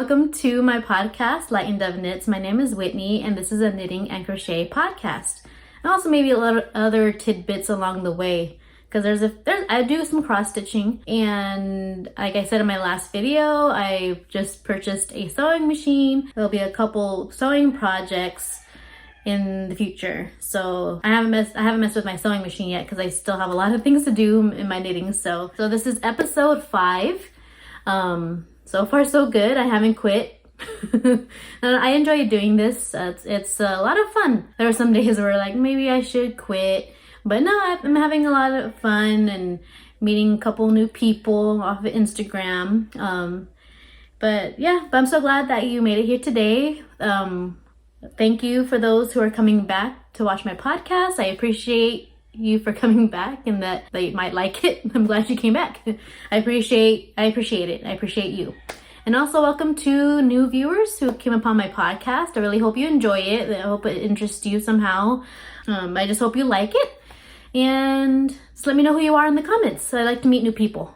welcome to my podcast, Light and Dove Knits. My name is Whitney, and this is a knitting and crochet podcast. And also maybe a lot of other tidbits along the way, because I do some cross stitching, and like I said in my last video, I just purchased a sewing machine. There'll be a couple sewing projects in the future, so I haven't messed with my sewing machine yet because I still have a lot of things to do in my knitting. So this is episode 5. So far so good. I haven't quit. I enjoy doing this. It's a lot of fun. There are some days where like maybe I should quit, but no, I'm having a lot of fun and meeting a couple new people off of Instagram. But I'm so glad that you made it here today. Thank you for those who are coming back to watch my podcast. I appreciate you for coming back and that you might like it. I'm glad you came back. I appreciate it. I appreciate you. And also welcome to new viewers who came upon my podcast. I really hope you enjoy it. I hope it interests you somehow. I just hope you like it. And just let me know who you are in the comments. I like to meet new people.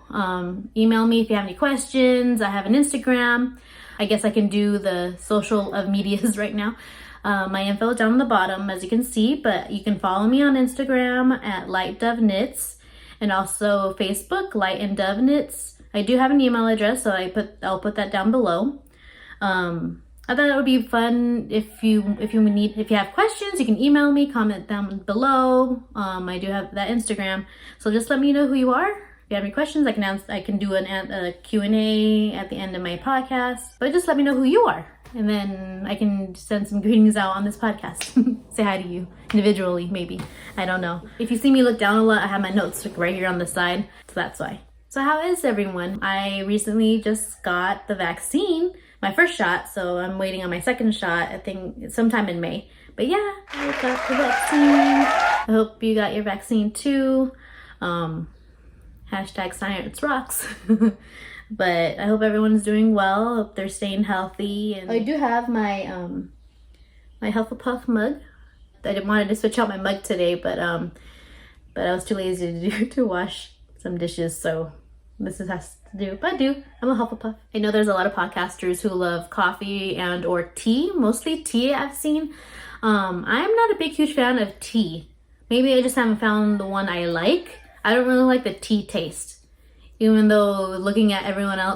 Email me if you have any questions. I have an Instagram. I guess I can do the social of medias right now. My info is down on the bottom, as you can see, but you can follow me on Instagram at Light Dove Knits, and also Facebook, Light and Dove Knits. I do have an email address, so I'll put that down below. I thought it would be fun if you have questions, you can email me, comment down below. I do have that Instagram, so just let me know who you are. If you have any questions, I can do a Q&A at the end of my podcast. But just let me know who you are, and then I can send some greetings out on this podcast. Say hi to you individually, maybe. I don't know. If you see me look down a lot, I have my notes right here on the side, so that's why. So how is everyone? I recently just got the vaccine, my first shot, so I'm waiting on my second shot, I think sometime in May. But yeah, I got the vaccine. I hope you got your vaccine too. Hashtag science rocks. But I hope everyone's doing well. I hope they're staying healthy. And I do have my my Hufflepuff mug. I wanted to switch out my mug today, but I was too lazy to wash some dishes, so this has to do. But I do. I'm a Hufflepuff. I know there's a lot of podcasters who love coffee and or tea. Mostly tea I've seen. I'm not a huge fan of tea. Maybe I just haven't found the one I like. I don't really like the tea taste. Even though looking at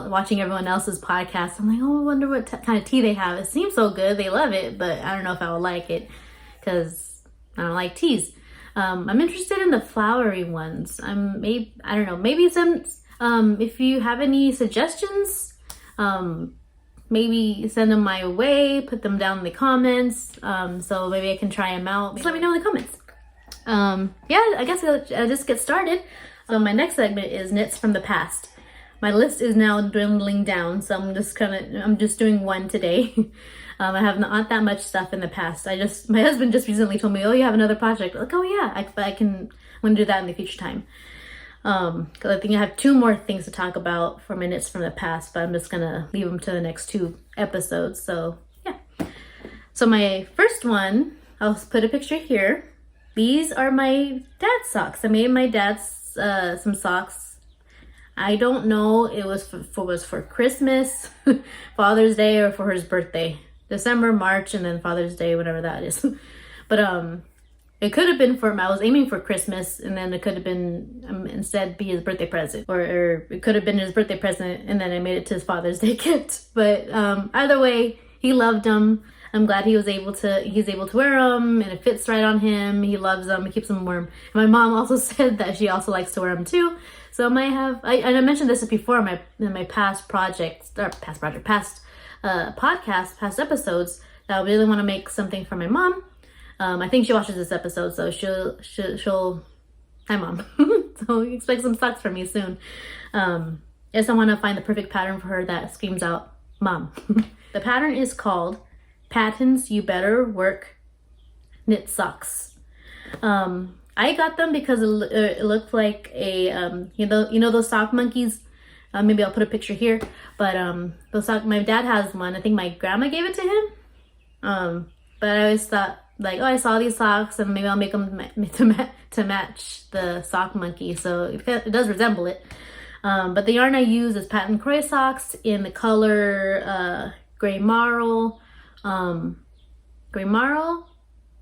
watching everyone else's podcast, I'm like, oh, I wonder what kind of tea they have. It seems so good. They love it, but I don't know if I would like it because I don't like teas. I'm interested in the flowery ones. I don't know. Maybe if you have any suggestions, maybe send them my way. Put them down in the comments. So maybe I can try them out. Just let me know in the comments. I guess I'll just get started. So my next segment is knits from the past. My list is now dwindling down, so I'm just doing one today. I have not that much stuff in the past. My husband just recently told me, oh, you have another project. Like, oh yeah, I'm gonna do that in the future time. Cause I think I have 2 more things to talk about for my knits from the past, but I'm just gonna leave them to the next 2 episodes. So yeah. So my first one, I'll put a picture here. These are my dad's socks. I made my dad's some socks. I don't know it was for Christmas, Father's Day, or for his birthday. December, March, and then Father's Day, whatever that is. But it could have been I was aiming for Christmas, and then it could have been instead be his birthday present, or it could have been his birthday present, and then I made it to his Father's Day gift. But either way, he loved them. I'm glad he's able to wear them, and it fits right on him. He loves them. It keeps him warm. And my mom also said that she also likes to wear them too. So I might have. I mentioned this before in my past episodes, that I really want to make something for my mom. I think she watches this episode, so she'll. Hi, Mom. So expect some socks from me soon. I just want to find the perfect pattern for her that screams out, "Mom." The pattern is called Patterns You Better Work Knit Socks. I got them because it looked like a you know those sock monkeys. Maybe I'll put a picture here, but my dad has one. I think my grandma gave it to him. But I always thought, like, oh, I saw these socks and maybe I'll make them to match the sock monkey. So it does resemble it. But the yarn I use is Patent Croy socks in the color gray marl,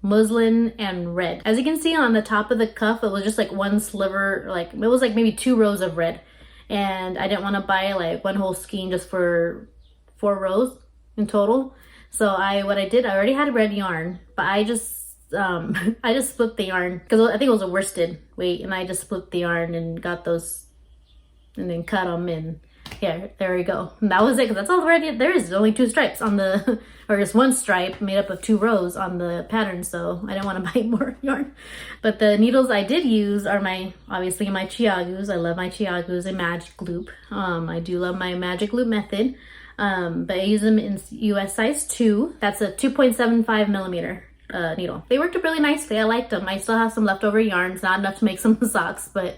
muslin, and red. As you can see on the top of the cuff, it was just like one sliver, like it was like maybe 2 rows of red. And I didn't want to buy like one whole skein just for 4 rows in total. So what I did, I already had red yarn, but I just split the yarn because I think it was a worsted weight, and I just split the yarn and got those and then cut them, and yeah, there we go. And that was it, because that's all there is. There's only 2 stripes on the, or just 1 stripe made up of 2 rows on the pattern, so I didn't want to buy more yarn. But the needles I did use are obviously my Chiagus. I love my Chiagus and Magic Loop. I do love my Magic Loop method, but I use them in US size 2. That's a 2.75 millimeter needle. They worked up really nicely. I liked them. I still have some leftover yarns, not enough to make some socks, but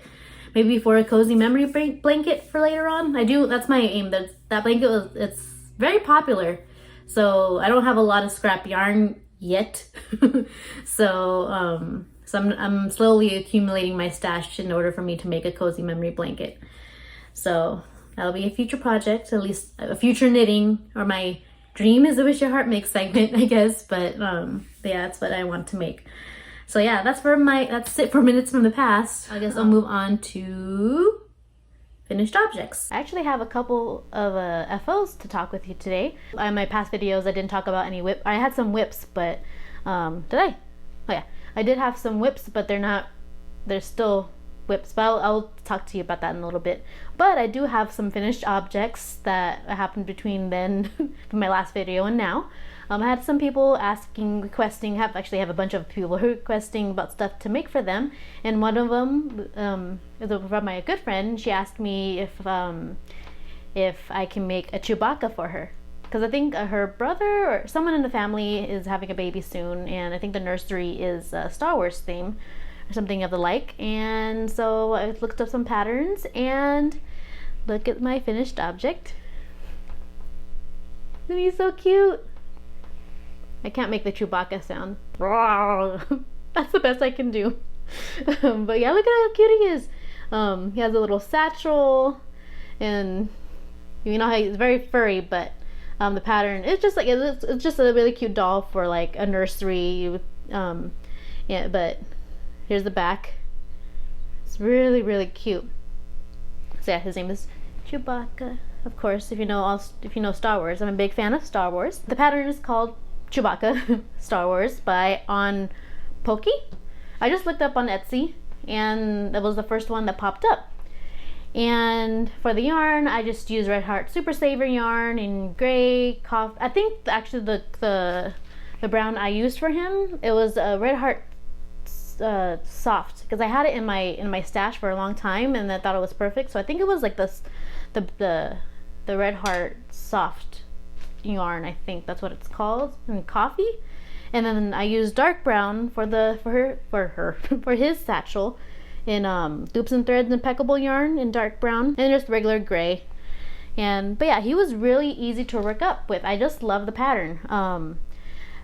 maybe for a cozy memory blanket for later on. That's my aim. That blanket it's very popular. So I don't have a lot of scrap yarn yet. so I'm slowly accumulating my stash in order for me to make a cozy memory blanket. So that'll be a future project, at least a future knitting, or my dream is a Wish Your Heart Makes segment, I guess. But yeah, that's what I want to make. So yeah, that's it for minutes from the past. I guess I'll move on to finished objects. I actually have a couple of FOs to talk with you today. In my past videos, I didn't talk about any whip. I had some whips, but did I? Oh yeah, I did have some whips, but they're still whips. But I'll talk to you about that in a little bit. But I do have some finished objects that happened between then, from my last video and now. I had some people requesting, actually have a bunch of people requesting about stuff to make for them, and one of them is from my good friend. She asked me if I can make a Chewbacca for her, because I think her brother or someone in the family is having a baby soon, and I think the nursery is a Star Wars theme or something of the like. And so I looked up some patterns, and look at my finished object. Isn't he so cute? I can't make the Chewbacca sound. That's the best I can do. But yeah, look at how cute he is. He has a little satchel, and you know how he's very furry, but the pattern, it's just like, it's just a really cute doll for like a nursery. Yeah, but here's the back. It's really, really cute. So yeah, his name is Chewbacca. Of course, if you know Star Wars, I'm a big fan of Star Wars. The pattern is called Chewbacca Star Wars by OnPoki. I just looked up on Etsy, and that was the first one that popped up. And for the yarn, I just used Red Heart Super Saver yarn in gray coffee. I think actually the brown I used for him, it was a Red Heart soft, because I had it in my stash for a long time, and I thought it was perfect. So I think it was like the Red Heart soft yarn, I think that's what it's called, in coffee. And then I used dark brown for his satchel in Loops and Threads Impeccable yarn in dark brown, and just regular gray. But yeah, he was really easy to work up with. I just love the pattern.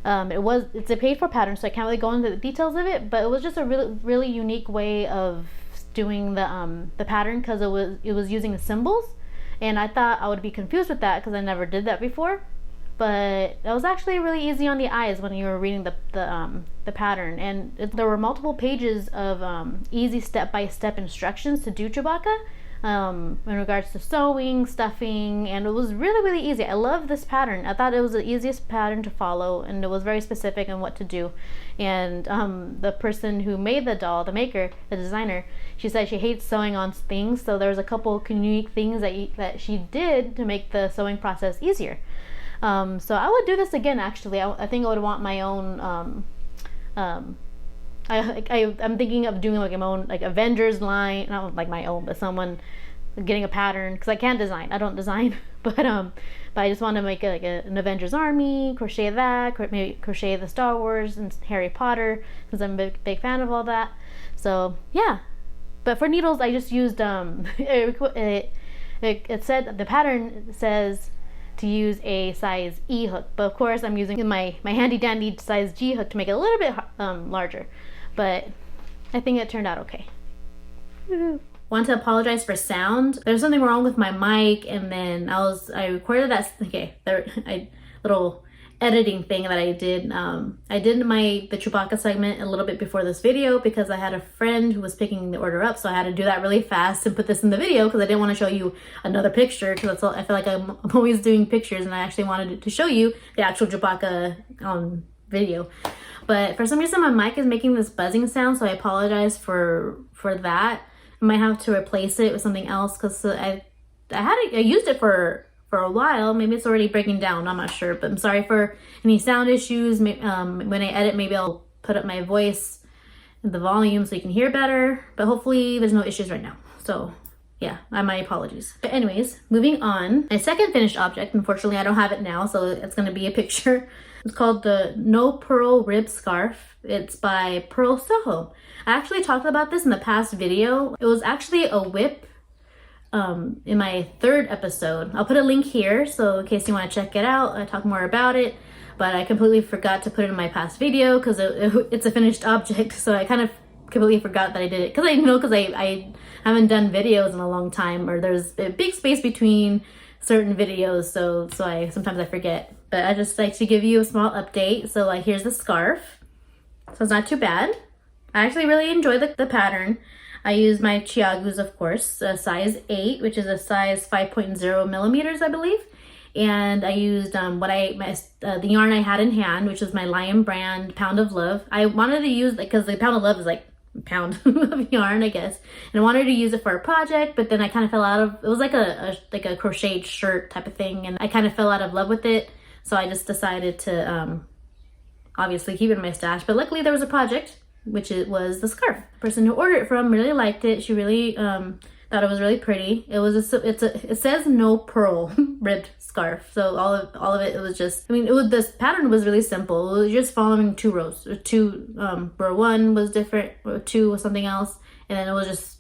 It's a paid for pattern, so I can't really go into the details of it, but it was just a really, really unique way of doing the pattern, because it was using the symbols. And I thought I would be confused with that because I never did that before, but it was actually really easy on the eyes when you were reading the pattern. And there were multiple pages of easy step-by-step instructions to do Chewbacca in regards to sewing, stuffing, and it was really, really easy. I love this pattern. I thought it was the easiest pattern to follow, and it was very specific in what to do. And the person who made the doll, the maker, the designer, she said she hates sewing on things, so there's a couple unique things that she did to make the sewing process easier. So I would do this again, actually. I think I would want my own I'm thinking of doing like my own like Avengers line, not like my own, but someone getting a pattern, because I can't design. I don't design, but I just want to make an Avengers army, crochet that, maybe crochet the Star Wars and Harry Potter, because I'm a big fan of all that. So yeah, but for needles I just used it said, the pattern says to use a size E hook, but of course I'm using my handy dandy size G hook to make it a little bit larger, but I think it turned out okay. Want to apologize for sound. There's something wrong with my mic, and then I recorded that. Okay, little editing thing that I did. I did the Chewbacca segment a little bit before this video because I had a friend who was picking the order up, so I had to do that really fast and put this in the video because I didn't want to show you another picture because I feel like I'm always doing pictures, and I actually wanted to show you the actual Chewbacca video. But for some reason my mic is making this buzzing sound, so I apologize for that. I might have to replace it with something else because I used it for a while. Maybe it's already breaking down, I'm not sure, but I'm sorry for any sound issues. When I edit, maybe I'll put up my voice and the volume so you can hear better, but hopefully there's no issues right now. So yeah, my apologies. But anyways, moving on. My second finished object, unfortunately I don't have it now, so it's gonna be a picture. It's called the No Purl Rib Scarf. It's by Pearl Soho. I actually talked about this in the past video. It was actually a whip in my third episode. I'll put a link here, so in case you want to check it out, I talk more about it, but I completely forgot to put it in my past video because it's a finished object, so I kind of completely forgot that I did it because I haven't done videos in a long time, or there's a big space between certain videos, so sometimes I forget. But I just like to give you a small update. So like, here's the scarf, so it's not too bad. I actually really enjoy the pattern. I use my Chiagus, of course, a size 8, which is a size 5.0 millimeters, I believe. And I used the yarn I had in hand, which is my Lion brand Pound of Love. I wanted to use, because the Pound of Love is like a pound of yarn, I guess. And I wanted to use it for a project, but then I kind of fell out of, it was like a crocheted shirt type of thing, and I kind of fell out of love with it. So I just decided to obviously keep it in my stash. But luckily there was a project, which it was the scarf. The person who ordered it from really liked it. She really thought it was really pretty. It says No Purl ribbed scarf. So all of it was just, this pattern was really simple. It was just following 2 rows. Row 1 was different, row 2 was something else, and then it was just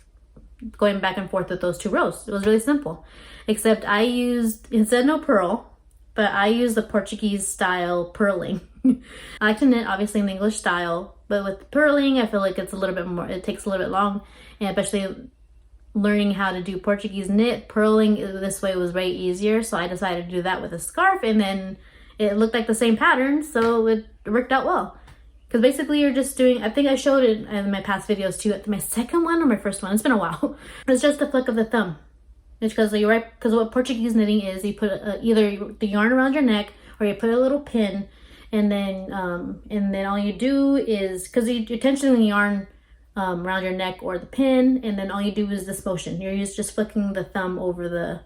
going back and forth with those 2 rows. It was really simple, except it said no purl, but I used the Portuguese style purling. I like to knit obviously in the English style, but with purling I feel like it's a little bit more, it takes a little bit long, and especially learning how to do Portuguese knit, purling this way was way easier, so I decided to do that with a scarf, and then it looked like the same pattern, so it worked out well. Because basically you're just doing, I think I showed it in my past videos too, my second one or my first one, it's been a while. It's just the flick of the thumb. It's because what Portuguese knitting is, you put either the yarn around your neck or you put a little pin, and then all you do is, because you're tensioning the yarn around your neck or the pin, and then all you do is this motion. You're just flicking the thumb over the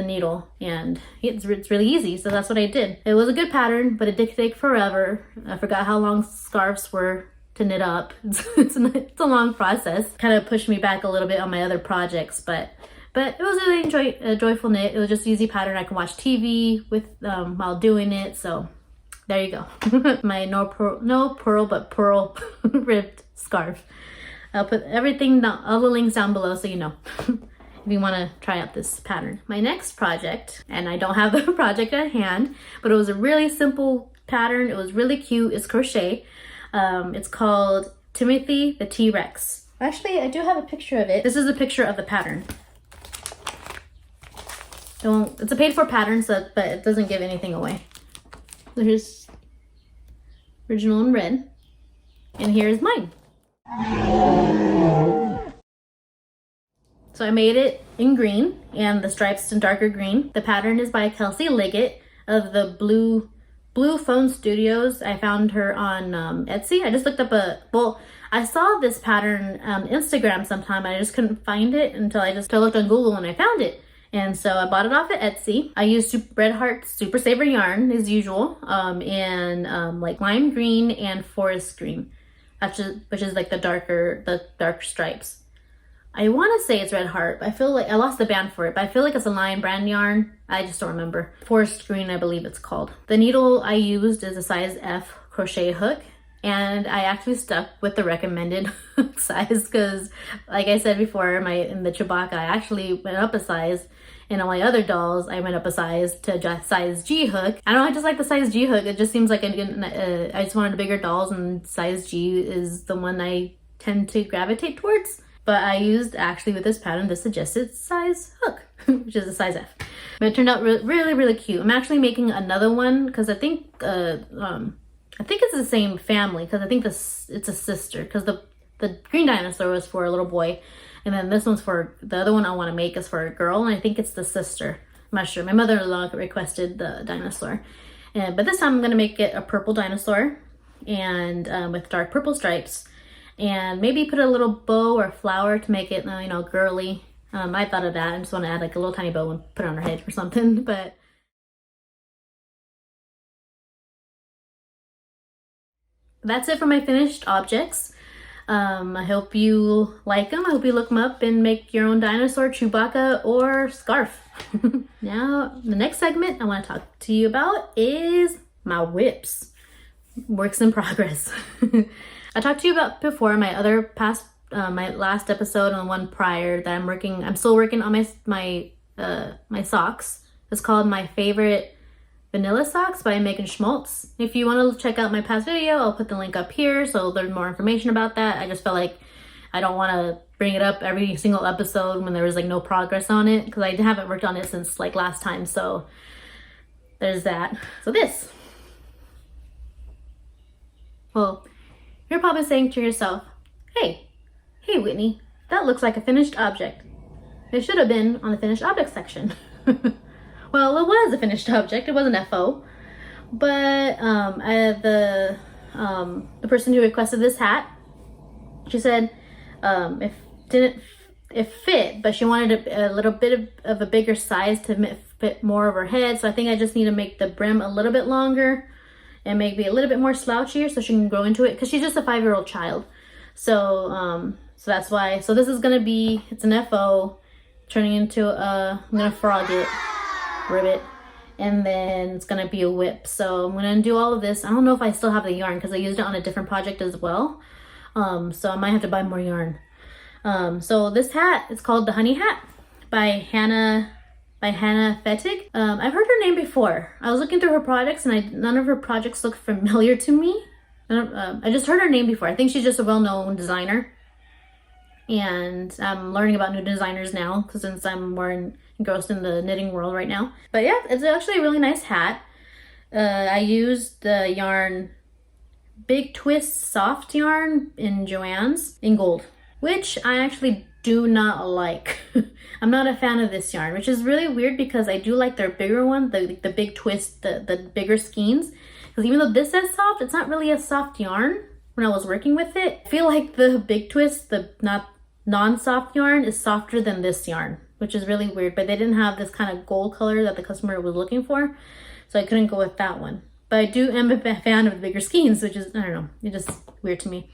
needle, and it's really easy. So that's what I did. It was a good pattern, but it did take forever. I forgot how long scarves were to knit up. It's a long process. Kind of pushed me back a little bit on my other projects, but it was really a joyful knit. It was just easy pattern. I can watch TV with while doing it. So there you go. My no purl but purl ribbed scarf. I'll put everything down, all the links down below, so you know if you want to try out this pattern. My next project, and I don't have the project at hand, but it was a really simple pattern. It was really cute. It's crochet. It's called Timothy the T-Rex. Actually, I do have a picture of it. This is a picture of the pattern. It's a paid for pattern, but it doesn't give anything away. So here's original in red, and here's mine. So I made it in green and the stripes in darker green. The pattern is by Kelsey Liggett of the Blue Phone Studios. I found her on Etsy. I just looked up I saw this pattern on Instagram sometime. I just couldn't find it until I looked on Google and I found it. And so I bought it off of Etsy. I used Red Heart Super Saver yarn as usual, and like lime green and forest green, which is like the dark stripes. I want to say it's Red Heart, but I feel like I lost the band for it, but I feel like it's a Lion brand yarn. I just don't remember. Forest green, I believe it's called. The needle I used is a size F crochet hook, and I actually stuck with the recommended size because, like I said before, in the Chewbacca, I actually went up a size. And on my other dolls, I went up a size to size G hook. I just like the size G hook. It just seems like I just wanted bigger dolls, and size G is the one I tend to gravitate towards. But I used, actually with this pattern, the suggested size hook, which is a size F. But it turned out really, really cute. I'm actually making another one because I think it's the same family, because I think it's a sister, because the green dinosaur was for a little boy, and then this one's for the other one I want to make is for a girl, and I think it's the sister. I'm not sure. My mother-in-law requested the dinosaur, but this time I'm gonna make it a purple dinosaur, and with dark purple stripes, and maybe put a little bow or flower to make it, you know, girly. I thought of that. I just want to add like a little tiny bow and put it on her head or something, but. That's it for my finished objects. I hope you like them. I hope you look them up and make your own dinosaur, Chewbacca, or scarf. Now, the next segment I want to talk to you about is my whips. Works in progress. I talked to you about before my my last episode and the one prior that I'm still working on my socks. It's called My Favorite Vanilla Socks by Megan Schmaltz. If you want to check out my past video, I'll put the link up here so there's more information about that. I just felt like I don't want to bring it up every single episode when there was like no progress on it, because I haven't worked on it since like last time. So there's that. So this. Well, you're probably saying to yourself, hey Whitney, that looks like a finished object. It should have been on the finished object section. Well, it was a finished object. It wasn't FO, but the person who requested this hat, she said it fit, but she wanted a little bit of a bigger size to fit more of her head. So I think I just need to make the brim a little bit longer and maybe a little bit more slouchier so she can grow into it, because she's just a 5-year-old child. So so that's why. So this is gonna be, it's an FO turning into I'm gonna frog it, ribbit, and then it's gonna be a whip. So I'm gonna do all of this. I don't know if I still have the yarn because I used it on a different project as well. So I might have to buy more yarn. So this hat is called the Honey Hat by Hannah Fettig. I've heard her name before. I was looking through her projects and none of her projects look familiar to me. I just heard her name before. I think she's just a well-known designer. And I'm learning about new designers now, because since I'm more engrossed in the knitting world right now. But yeah, it's actually a really nice hat. I used the yarn Big Twist soft yarn in Joann's in gold, which I actually do not like. I'm not a fan of this yarn, which is really weird because I do like their bigger one, the Big Twist, the bigger skeins. Because even though this says soft, it's not really a soft yarn when I was working with it. I feel like the Big Twist, the non-soft yarn, is softer than this yarn, which is really weird. But they didn't have this kind of gold color that the customer was looking for, so I couldn't go with that one. But I am a fan of the bigger skeins, which is, I don't know, it's just weird to me.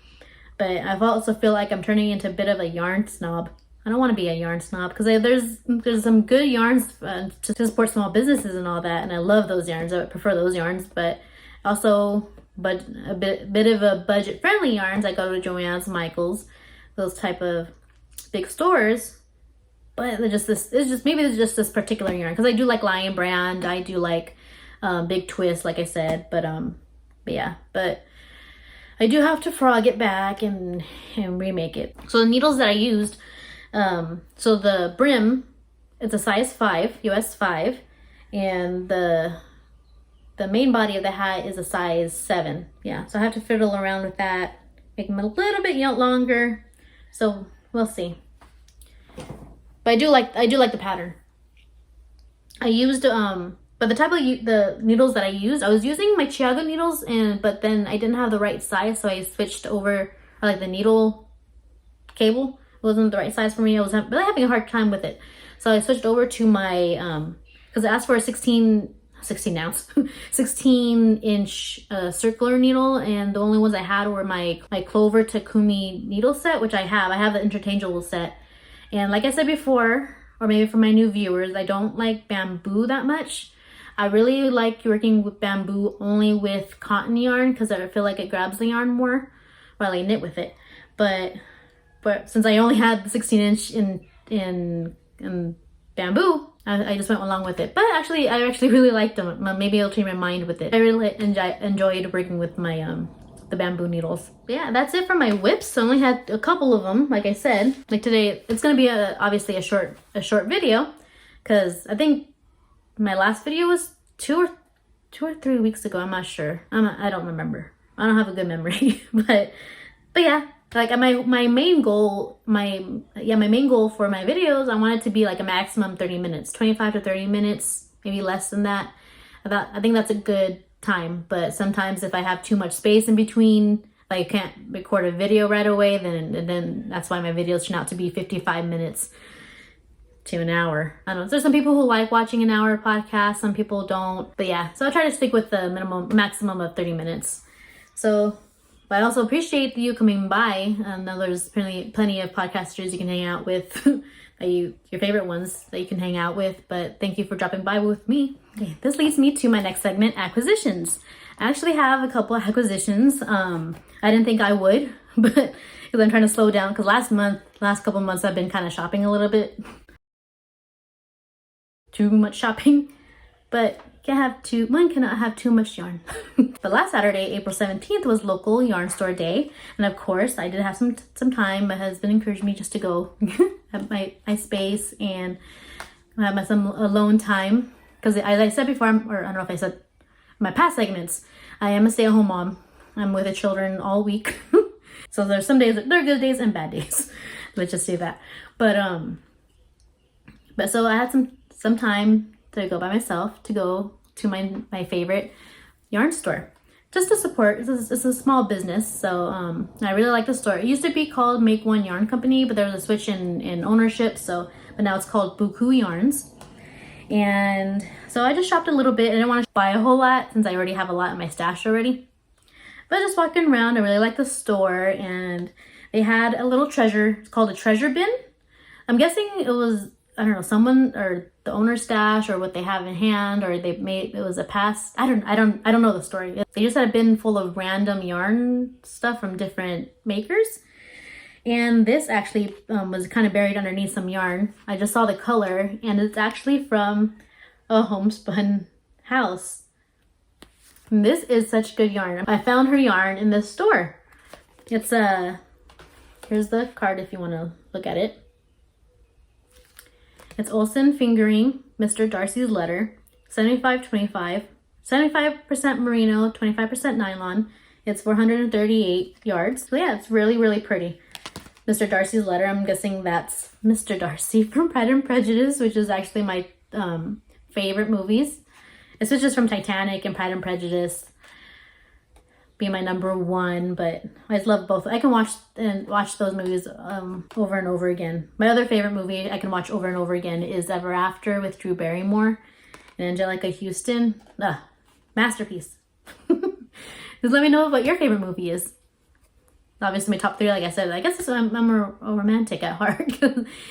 But I also feel like I'm turning into a bit of a yarn snob. I don't want to be a yarn snob, because there's some good yarns to support small businesses and all that, and I love those yarns. I would prefer those yarns, but also a bit of a budget-friendly yarns. I go to Joann's, Michael's, those type of big stores. But maybe it's just this particular yarn, because I do like Lion Brand. I do like Big Twist, like I said. But yeah, but I do have to frog it back and remake it. So the needles that I used, so the brim, it's a size 5, US 5, and the main body of the hat is a size 7. Yeah, so I have to fiddle around with that, make them a little bit longer. So we'll see. But I do like the pattern. I used but the type of the needles that I used, I was using my Chiago needles, but then I didn't have the right size, so I switched over, like the needle cable wasn't the right size for me. I was really having a hard time with it, so I switched over to my because it asked for a 16 inch circular needle, and the only ones I had were my Clover Takumi needle set, which I have the interchangeable set. And like I said before, or maybe for my new viewers, I don't like bamboo that much. I really like working with bamboo only with cotton yarn, because I feel like it grabs the yarn more while I knit with it. But since I only had the 16 inch in bamboo, I just went along with it. But actually, I really liked them. Maybe I'll change my mind with it. I really enjoyed working with my the bamboo needles. Yeah, that's it for my whips. I only had a couple of them, like I said. Like today, it's gonna be obviously a short video, because I think my last video was two or 3 weeks ago. I'm not sure. I don't remember. I don't have a good memory. but yeah, like my main goal for my videos, I want it to be like a maximum 30 minutes, 25 to 30 minutes, maybe less than that. I think that's a good time. But sometimes if I have too much space in between, like I can't record a video right away, then that's why my videos turn out to be 55 minutes to an hour. I don't know. There's some people who like watching an hour podcast, some people don't. But yeah, so I try to stick with the maximum of 30 minutes. So, but I also appreciate you coming by. I know there's plenty of podcasters you can hang out with, your favorite ones that you can hang out with. But thank you for dropping by with me. Okay, this leads me to my next segment, acquisitions. I actually have a couple of acquisitions. I didn't think I would, but because I'm trying to slow down. Because last couple of months, I've been kind of shopping a little bit. Too much shopping, but one cannot have too much yarn. But last Saturday, April 17th, was local yarn store day, and of course I did have some time. My husband encouraged me just to go have my space and have some alone time, because as I said before, or I don't know if I said in my past segments, I am a stay-at-home mom. I'm with the children all week. So there's some days, there are good days and bad days. Let's just say that. But so I had some time to go by myself, to go to my favorite yarn store, just to support. It's a small business, so I really like the store. It used to be called Make One Yarn Company, but there was a switch in ownership, but now it's called Buku Yarns. And so I just shopped a little bit. I didn't want to buy a whole lot since I already have a lot in my stash already. But just walking around, I really like the store, and they had a little treasure. It's called a treasure bin. I'm guessing it was, I don't know, someone or the owner's stash, or what they have in hand, or it was a past. I don't know the story. They just had a bin full of random yarn stuff from different makers. And this actually was kind of buried underneath some yarn. I just saw the color, and it's actually from a homespun house. And this is such good yarn. I found her yarn in this store. It's here's the card if you want to look at it. It's Olsen fingering Mr. Darcy's letter, 75-25, 75% merino, 25% nylon. It's 438 yards. So yeah, it's really, really pretty. Mr. Darcy's letter, I'm guessing that's Mr. Darcy from Pride and Prejudice, which is actually my favorite movies. It's just from Titanic and Pride and Prejudice being my number one, but I just love both. I can watch those movies over and over again. My other favorite movie I can watch over and over again is Ever After with Drew Barrymore and Angelica Houston. Masterpiece. Just let me know what your favorite movie is. Obviously my top three, like I said, I guess I'm a romantic at heart.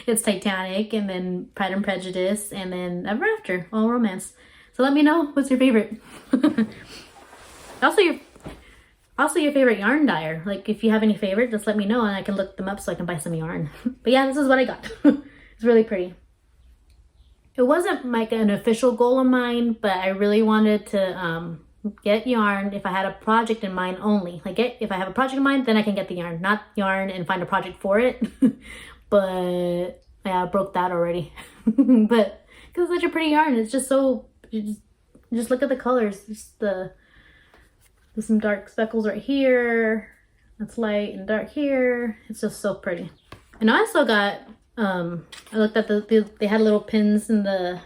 It's Titanic, and then Pride and Prejudice, and then Ever After, all romance. So let me know what's your favorite. Also your favorite yarn dyer. Like if you have any favorite, just let me know and I can look them up so I can buy some yarn. But yeah, this is what I got. It's really pretty. It wasn't like an official goal of mine, but I really wanted to get yarn if I had a project in mind only. Like if I have a project in mind, then I can get the yarn, not yarn and find a project for it. But yeah, I broke that already. But because it's such a pretty yarn, it's just so, just look at the colors. Just there's some dark speckles right here. That's light and dark here. It's just so pretty. And I also got, I looked at they had little pins in the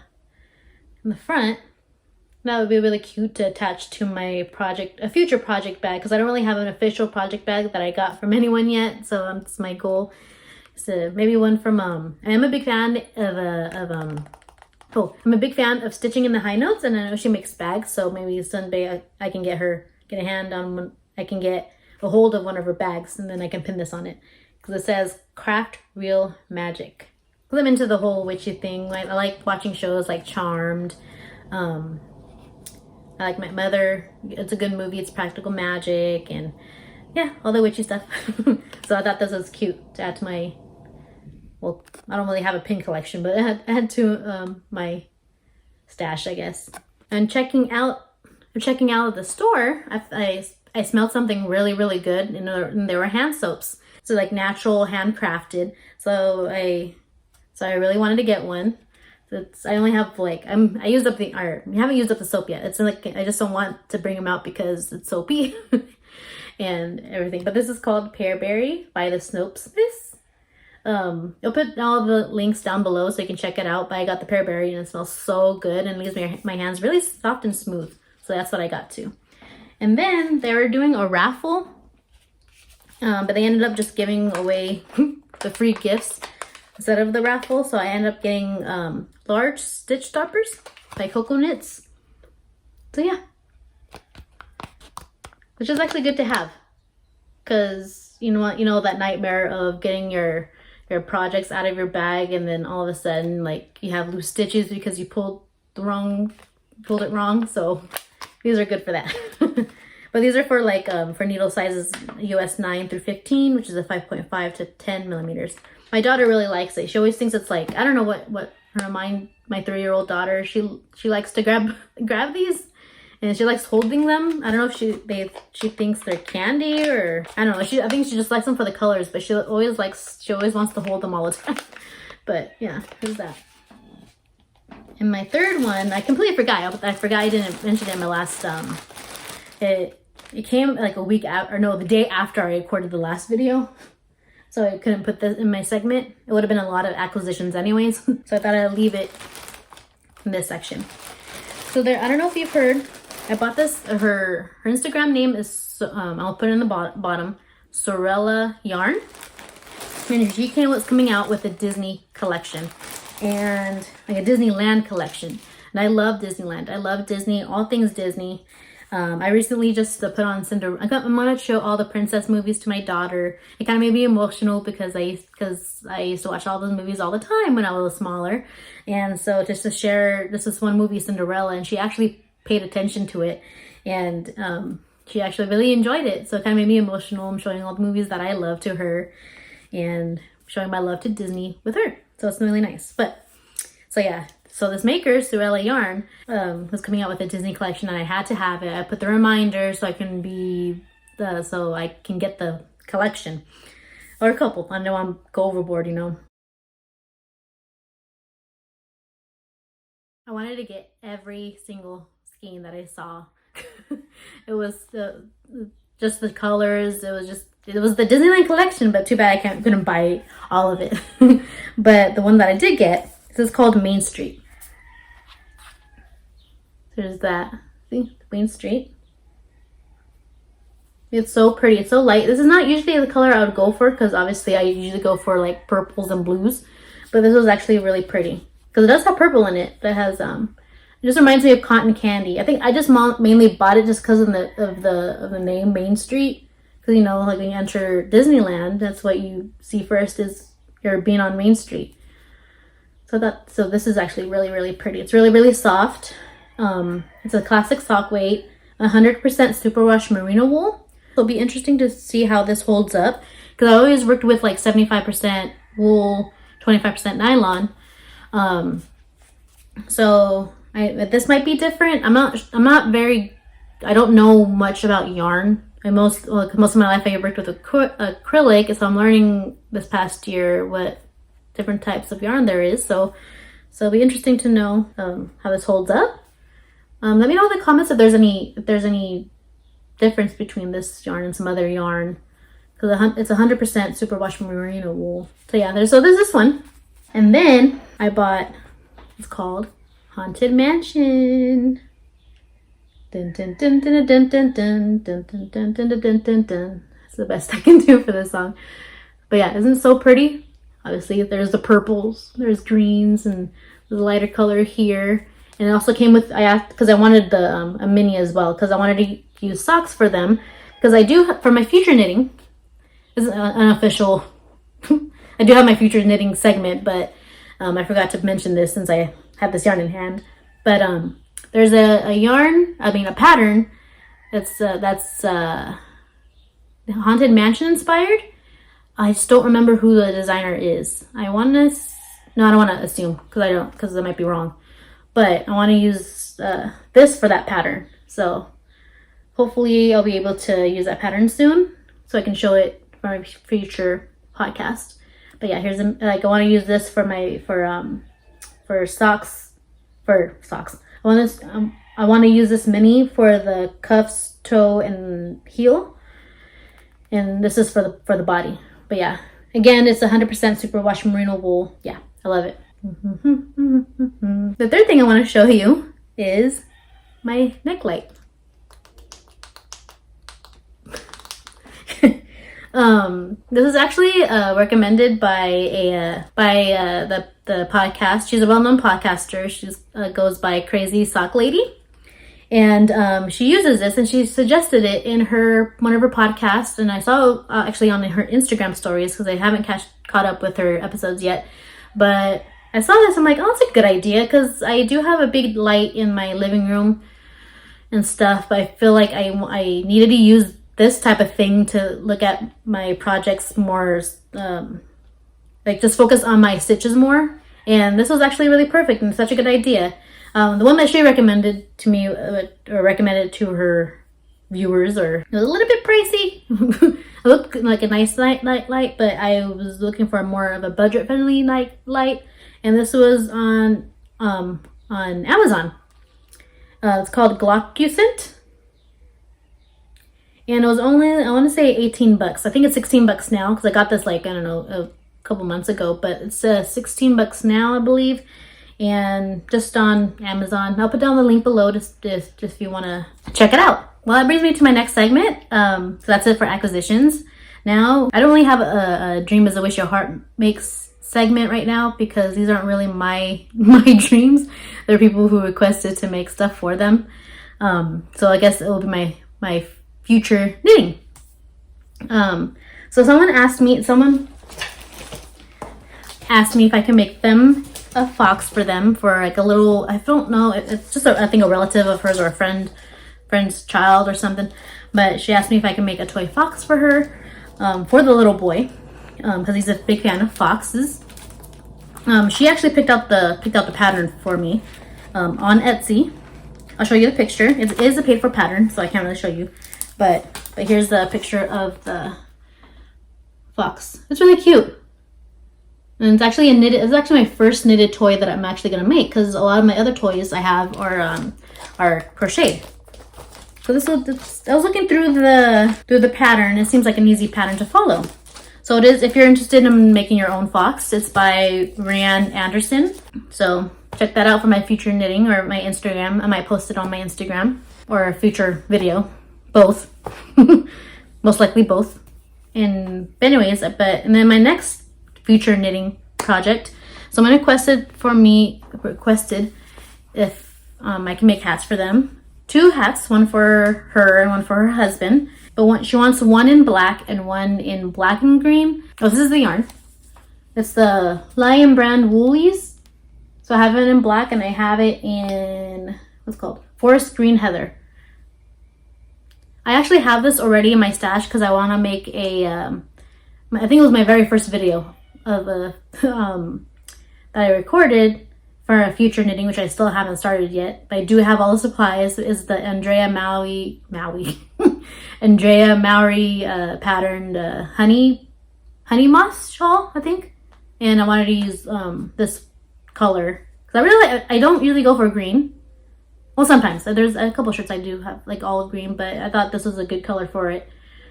front. That would be really cute to attach to my a future project bag, because I don't really have an official project bag that I got from anyone yet. So that's my goal. So maybe one from, I am a big fan I'm a big fan of stitching in the high notes, and I know she makes bags. So maybe someday I can get a hand on one. I can get a hold of one of her bags, and then I can pin this on it, because it says Craft Real Magic. I'm into the whole witchy thing. I like watching shows like Charmed. I like My Mother. It's a good movie. It's practical magic, and yeah, all the witchy stuff. So I thought this was cute to add to my, well, I don't really have a pin collection, but I had to my stash, I guess. And checking out of the store, I smelled something really, really good, and they were hand soaps. So like natural, handcrafted. So I really wanted to get one. I only have like, I used up I haven't used up the soap yet. It's like, I just don't want to bring them out because it's soapy and everything. But this is called Pearberry by the Snopes. I'll put all the links down below so you can check it out. But I got the Pearberry and it smells so good and leaves my hands really soft and smooth. So that's what I got too. And then they were doing a raffle, but they ended up just giving away the free gifts instead of the raffle. So I ended up getting large stitch stoppers by Coco Knits. So yeah, which is actually good to have, because you know what, that nightmare of getting your projects out of your bag and then all of a sudden like you have loose stitches because you pulled it wrong. So these are good for that. But these are for like for needle sizes US 9 through 15, which is a 5.5 to 10 millimeters. My daughter really likes it. She always thinks it's like, I don't know what her my 3-year-old daughter, she likes to grab these, and she likes holding them. I don't know if she thinks they're candy, or I don't know. I think she just likes them for the colors, but she always wants to hold them all the time. But yeah, here's that. And my third one, I completely forgot. I forgot I didn't mention it in my last it came like a week out, or no, the day after I recorded the last video. So I couldn't put this in my segment. It would have been a lot of acquisitions anyways. So I thought I'd leave it in this section. So there, I don't know if you've heard, I bought this, her Instagram name is, I'll put it in the bottom, Sorella Yarn. And she was coming out with a Disney collection, and like a Disneyland collection. And I love Disneyland. I love Disney, all things Disney. I recently just put on Cinderella. I'm gonna show all the princess movies to my daughter. It kind of made me emotional because I used to watch all those movies all the time when I was smaller, and so just to share, this is one movie, Cinderella, and she actually paid attention to it, and she actually really enjoyed it. So it kind of made me emotional. I'm showing all the movies that I love to her, and showing my love to Disney with her. So it's really nice. But so yeah. So this maker, Sorella Yarn, was coming out with a Disney collection, and I had to have it. I put the reminder so I can get the collection, or a couple. I know I'm go overboard, I wanted to get every single skein that I saw. It was just the colors. It was the Disneyland collection, but too bad I couldn't buy all of it. But the one that I did get, this is called Main Street. There's that. See? Main Street. It's so pretty. It's so light. This is not usually the color I would go for, because obviously I usually go for like purples and blues. But this was actually really pretty, because it does have purple in it. That has it just reminds me of cotton candy. I think I just mainly bought it just because of the name Main Street. Because like when you enter Disneyland, that's what you see first, is you're being on Main Street. So this is actually really, really pretty. It's really, really soft. It's a classic sock weight, 100% superwash merino wool. So it'll be interesting to see how this holds up, because I always worked with like 75% wool, 25% nylon. So this might be different. I don't know much about yarn. Most of my life I worked with acrylic, so I'm learning this past year what different types of yarn there is. So it'll be interesting to know how this holds up. Let me know in the comments if there's any difference between this yarn and some other yarn, because it's 100% superwash merino wool. So yeah, there's this one, and then I bought, it's called Haunted Mansion. Dun, dun, dun, dun, dun, dun, dun, dun, dun, dun, dun, dun, dun, dun. That's the best I can do for this song. But yeah, isn't it so pretty? Obviously, there's the purples, there's greens, and the lighter color here. And it also came with, I asked, because I wanted a mini as well, because I wanted to use socks for them. Because I do, for my future knitting, this is unofficial, I do have my future knitting segment, but I forgot to mention this since I had this yarn in hand. But there's a pattern that's Haunted Mansion inspired. I just don't remember who the designer is. I don't want to assume, because I might be wrong. But I want to use this for that pattern. So hopefully I'll be able to use that pattern soon, so I can show it for my future podcast. But yeah, I want to use this for socks. I want to use this mini for the cuffs, toe, and heel. And this is for the body. But yeah, again, it's 100% superwash merino wool. Yeah, I love it. The third thing I want to show you is my Necklight. This is actually recommended by the podcast. She's a well-known podcaster. She goes by Crazy Sock Lady, and she uses this, and she suggested it in one of her podcasts. And I saw actually on her Instagram stories, because I haven't caught up with her episodes yet. But I saw this. I'm like, oh, it's a good idea, because I do have a big light in my living room and stuff. But I feel like I needed to use this type of thing to look at my projects more, like just focus on my stitches more. And this was actually really perfect and such a good idea. The one that she recommended to me, or recommended to her viewers, it was a little bit pricey. It looked like a nice light, but I was looking for more of a budget-friendly light. And this was on Amazon. It's called Glocuscent. And it was only, I want to say $18. I think it's $16 now, because I got this like, I don't know, a couple months ago. But it's $16 now, I believe. And just on Amazon. I'll put down the link below just if you want to check it out. Well, that brings me to my next segment. So that's it for acquisitions. Now, I don't really have a dream is a wish your heart makes segment right now, because these aren't really my dreams. They're people who requested to make stuff for them. So I guess it will be my future knitting. So someone asked me if I can make them a fox for them, for like a little, I don't know, it's just I think a relative of hers or a friend's child or something. But she asked me if I can make a toy fox for her, for the little boy, because he's a big fan of foxes. She actually picked out the pattern for me on Etsy. I'll show you the picture. It is a paid for pattern, so I can't really show you. But here's the picture of the fox. It's really cute. And it's actually it's actually my first knitted toy that I'm actually gonna make, because a lot of my other toys I have are crocheted. So I was looking through the pattern. It seems like an easy pattern to follow. So it is, if you're interested in making your own fox, it's by Rianne Anderson. So check that out for my future knitting, or my Instagram. I might post it on my Instagram, or a future video. Both. Most likely both. And then my next future knitting project, someone requested if I can make hats for them. 2 hats, one for her and one for her husband. But she wants one in black and one in black and green. Oh, this is the yarn. It's the Lion brand Woolies. So I have it in black, and I have it in, what's it called? Forest Green Heather. I actually have this already in my stash, because I want to make I think it was my very first video of that I recorded for a future knitting, which I still haven't started yet. But I do have all the supplies. Is the Andrea Maui Andrea Maori patterned honey moss shawl, I think. And I wanted to use this color, because I don't usually go for green. Well, sometimes there's a couple shirts I do have like olive green, but I thought this was a good color for it.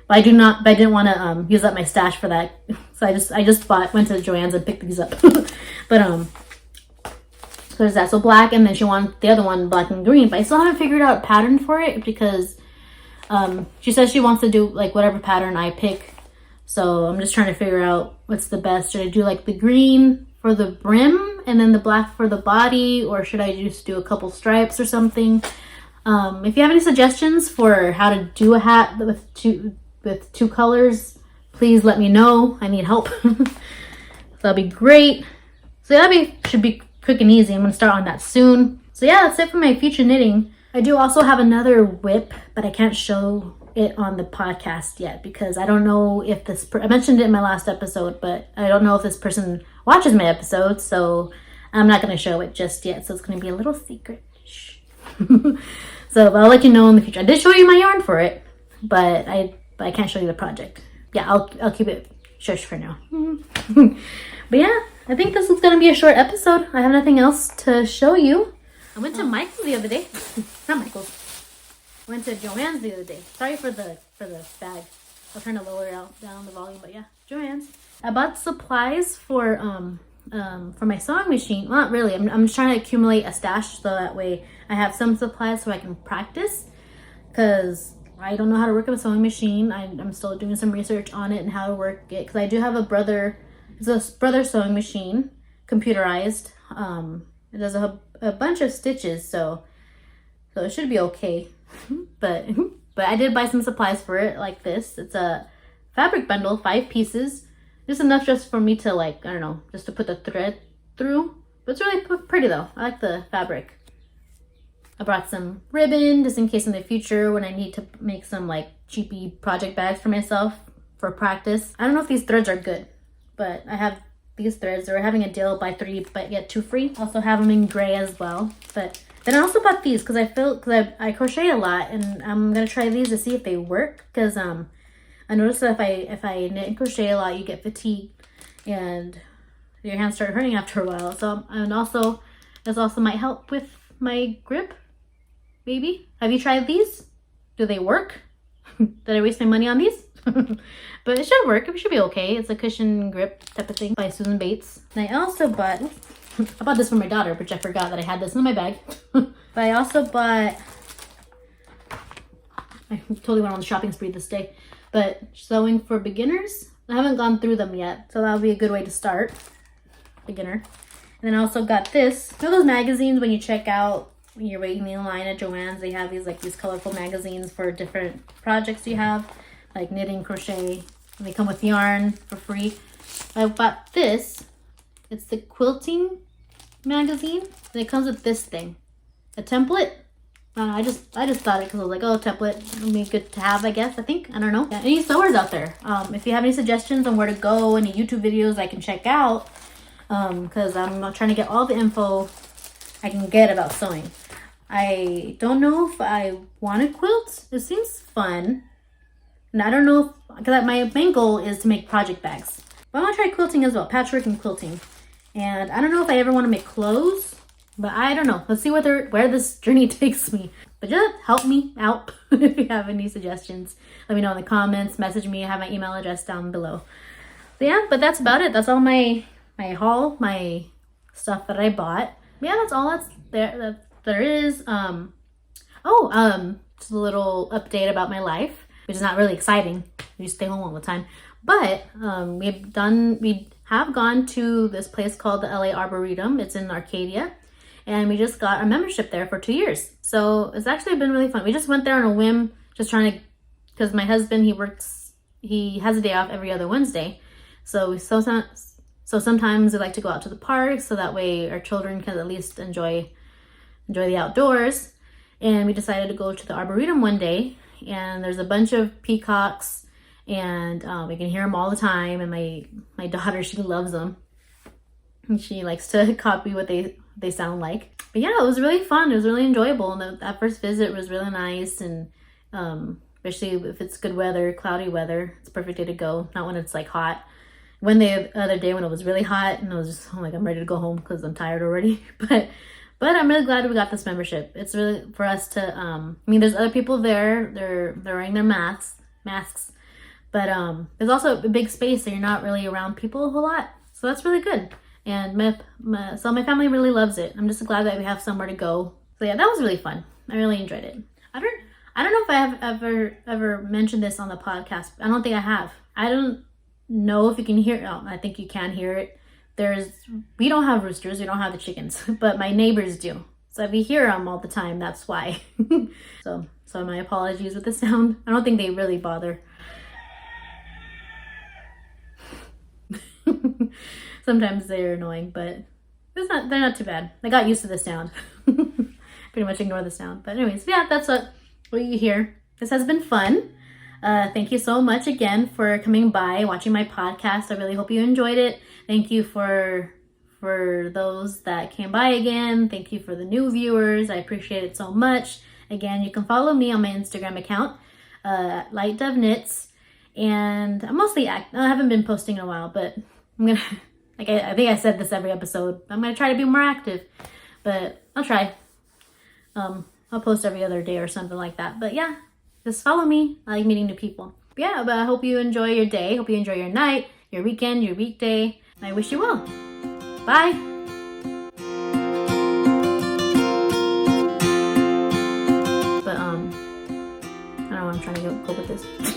But I didn't want to use up my stash for that, so I just went to Joann's and picked these up. But so there's that. So black, and then she wants the other one black and green. But I still haven't figured out a pattern for it, because she says she wants to do like whatever pattern I pick. So I'm just trying to figure out what's the best. Should I do like the green for the brim and then the black for the body, or should I just do a couple stripes or something? If you have any suggestions for how to do a hat with two colors, please let me know. I need help. That'll be great. So that should be quick and easy. I'm gonna start on that soon. So yeah, that's it for my future knitting. I do also have another whip, but I can't show it on the podcast yet, because I don't know if I mentioned it in my last episode, but I don't know if this person watches my episodes, so I'm not going to show it just yet. So it's going to be a little secret. Shh. So I'll let you know in the future. I did show you my yarn for it, but I can't show you the project. Yeah, I'll keep it shush for now. But yeah, I think this is gonna be a short episode. I have nothing else to show you. I went to Michael's the other day. Not Michael's. I went to Joann's the other day. Sorry for the bag. I'll turn it lower down the volume, but yeah, Joann's. I bought supplies for my sewing machine. Well, not really. I'm just trying to accumulate a stash so that way I have some supplies so I can practice. Cause I don't know how to work a sewing machine. I'm still doing some research on it and how to work it. Cause I do have a brother. It's a brother sewing machine, computerized. It does a bunch of stitches, so it should be okay. but I did buy some supplies for it, like this. It's a fabric bundle, 5 pieces, just enough just for me to, like, I don't know, just to put the thread through. But it's really pretty though. I like the fabric. I brought some ribbon just in case in the future when I need to make some like cheapy project bags for myself for practice. I don't know if these threads are good, but I have these threads. They're having a deal, buy 3 but get 2 free. Also have them in gray as well. But then I also bought these because I crochet a lot, and I'm gonna try these to see if they work. Because I noticed that if I knit and crochet a lot, you get fatigued and your hands start hurting after a while. So this also might help with my grip. Maybe. Have you tried these? Do they work? Did I waste my money on these? But it should work. It should be okay. It's a cushion grip type of thing by Susan Bates. And I also bought, I bought this for my daughter, which I forgot that I had this in my bag. But I also bought, I totally went on the shopping spree this day, but sewing for beginners. I haven't gone through them yet, so that'll be a good way to start. Beginner. And then I also got this. You know those magazines when you check out, when you're waiting in line at Joann's, they have these colorful magazines for different projects you have, like knitting, crochet, and they come with yarn for free. I bought this. It's the Quilting Magazine, and it comes with this thing, a template. I just thought it because I was like, oh, template would be good to have, I guess. I don't know. Yeah, any sewers out there, if you have any suggestions on where to go, any YouTube videos I can check out, because I'm trying to get all the info I can get about sewing. I don't know if I want to quilt. It seems fun. And I don't know if, because my main goal is to make project bags. But I want to try quilting as well, patchwork and quilting. And I don't know if I ever want to make clothes, but I don't know. Let's see where this journey takes me. But just help me out if you have any suggestions. Let me know in the comments, message me. I have my email address down below. So yeah, but that's about it. That's all my haul, my stuff that I bought. Yeah, that's all that's there is. Just a little update about my life, which is not really exciting. We stay home all the time. But we have gone to this place called the LA Arboretum. It's in Arcadia. And we just got a membership there for 2 years. So it's actually been really fun. We just went there on a whim, just trying to, because my husband, he has a day off every other Wednesday. So sometimes we like to go out to the park so that way our children can at least enjoy the outdoors. And we decided to go to the Arboretum one day, and there's a bunch of peacocks, and we can hear them all the time. And my daughter, she loves them, and she likes to copy what they sound like. But yeah, it was really fun. It was really enjoyable, and that first visit was really nice. And especially if it's good weather, cloudy weather, it's a perfect day to go. Not when it's like hot. The other day when it was really hot, and I was just, I'm ready to go home because I'm tired already. But I'm really glad we got this membership. It's really for us to, there's other people there. They're wearing their masks. But there's also a big space, so you're not really around people a whole lot. So that's really good. And my family really loves it. I'm just glad that we have somewhere to go. So yeah, that was really fun. I really enjoyed it. I don't know if I have ever mentioned this on the podcast. I don't think I have. I don't know if you can hear it. Oh, I think you can hear it. We don't have roosters, we don't have the chickens, but my neighbors do. So if you hear them all the time, that's why. So my apologies with the sound. I don't think they really bother. Sometimes they're annoying, but they're not too bad. I got used to the sound. Pretty much ignore the sound. But anyways, yeah, that's what you hear. This has been fun. Thank you so much again for coming by, watching my podcast. I really hope you enjoyed it. Thank you for those that came by again. Thank you for the new viewers. I appreciate it so much. Again, you can follow me on my Instagram account, Light Dove Knits. And I'm mostly I haven't been posting in a while, but I'm gonna Like I think I said this every episode. I'm gonna try to be more active, but I'll try. I'll post every other day or something like that. But yeah, just follow me. I like meeting new people. But yeah, but I hope you enjoy your day. Hope you enjoy your night, your weekend, your weekday. I wish you well. Bye. But I don't know where I'm trying to go with this.